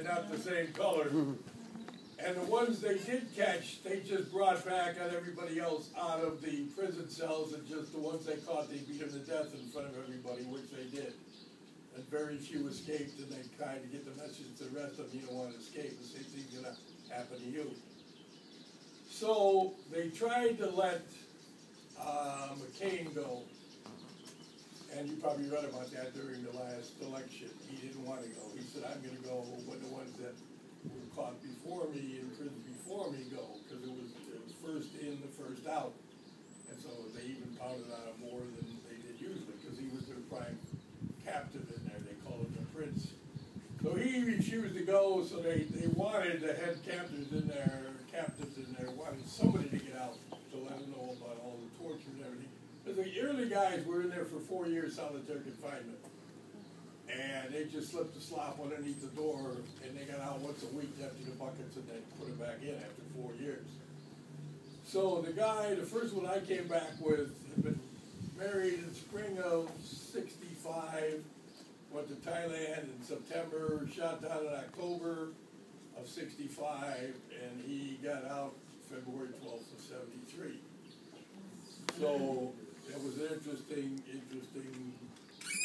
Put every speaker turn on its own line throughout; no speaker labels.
not the same color. And the ones they did catch, they just brought back on everybody else out of the prison cells, and just the ones they caught, they beat them to death in front of everybody, which they did. And very few escaped, and they tried to get the message to the rest of them, you don't want to escape, the same thing's going to happen to you. So they tried to let McCain go, and you probably read about that during the last election. He didn't want to go. He said, I'm going to go when the ones that were caught before me in prison before me go, because it was first in, the first out. And so they even pounded on him more than they did usually, because he was their prime captive in there. They called him the prince. So he refused to go, so they wanted the head captives in there, wanted somebody to get out to let them know about all the torture and everything. Because the early guys were in there for 4 years solitary confinement. And they just slipped the slop underneath the door, and they got out once a week to empty the buckets, and then put it back in after 4 years. So the guy, the first one I came back with, had been married in spring of '65, went to Thailand in September, shot down in October of '65, and he got out February 12th of '73. So it was an interesting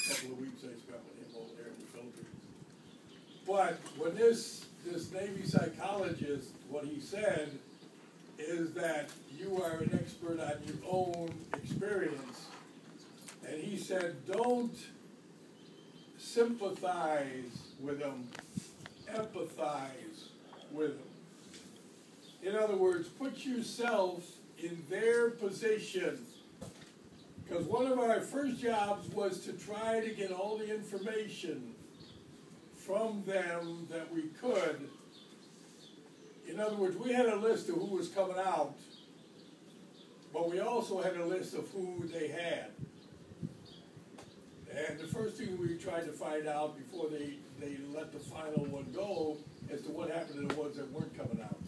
couple of weeks I spent with him over there in the Philippines. But when this Navy psychologist, what he said is that you are an expert on your own experience. And he said, don't sympathize with them, empathize with them. In other words, put yourself in their position. Because one of our first jobs was to try to get all the information from them that we could. In other words, we had a list of who was coming out, but we also had a list of who they had. And the first thing we tried to find out before they let the final one go as to what happened to the ones that weren't coming out.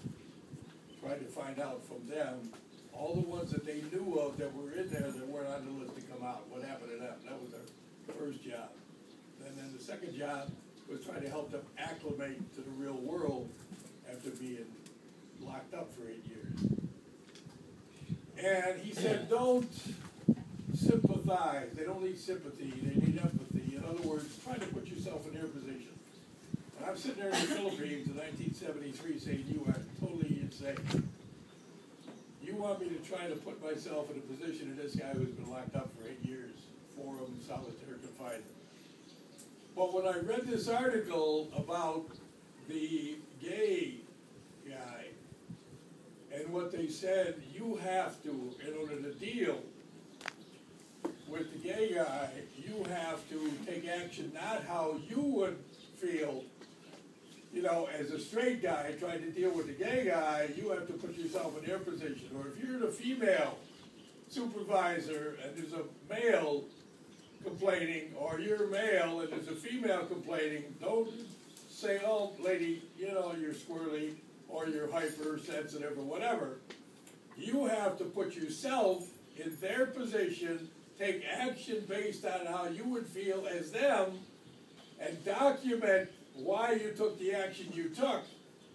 Tried to find out from them all the ones that they knew of that were in there that weren't on the list to come out. What happened to them? That was our first job. And then the second job was trying to help them acclimate to the real world after being locked up for 8 years. And he said, don't sympathize. They don't need sympathy. They need empathy. In other words, try to put yourself in their position. And I'm sitting there in the Philippines in 1973 saying, you are totally insane. You want me to try to put myself in the position of this guy who's been locked up for 8 years, 4 of them solitary confinement. But when I read this article about the gay guy and what they said, you have to, in order to deal with the gay guy, you have to take action, not how you would feel. You know, as a straight guy trying to deal with the gay guy, you have to put yourself in their position. Or if you're the female supervisor and there's a male complaining, or you're male and there's a female complaining, don't say, oh, lady, you know, you're squirrely or you're hypersensitive or whatever. You have to put yourself in their position, take action based on how you would feel as them, and document why you took the action you took,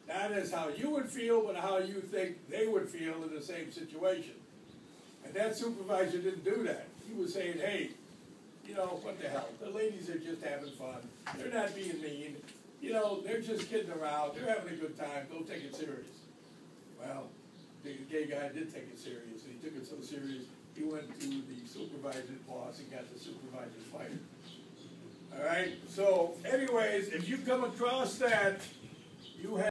not as how you would feel, but how you think they would feel in the same situation. And that supervisor didn't do that. He was saying, hey, you know, what the hell? The ladies are just having fun. They're not being mean. You know, they're just kidding around. They're having a good time. Don't take it serious. Well, the gay guy did take it serious. He took it so serious, he went to the supervisor's boss and got the supervisor fired. All right, so anyways, if you come across that, you have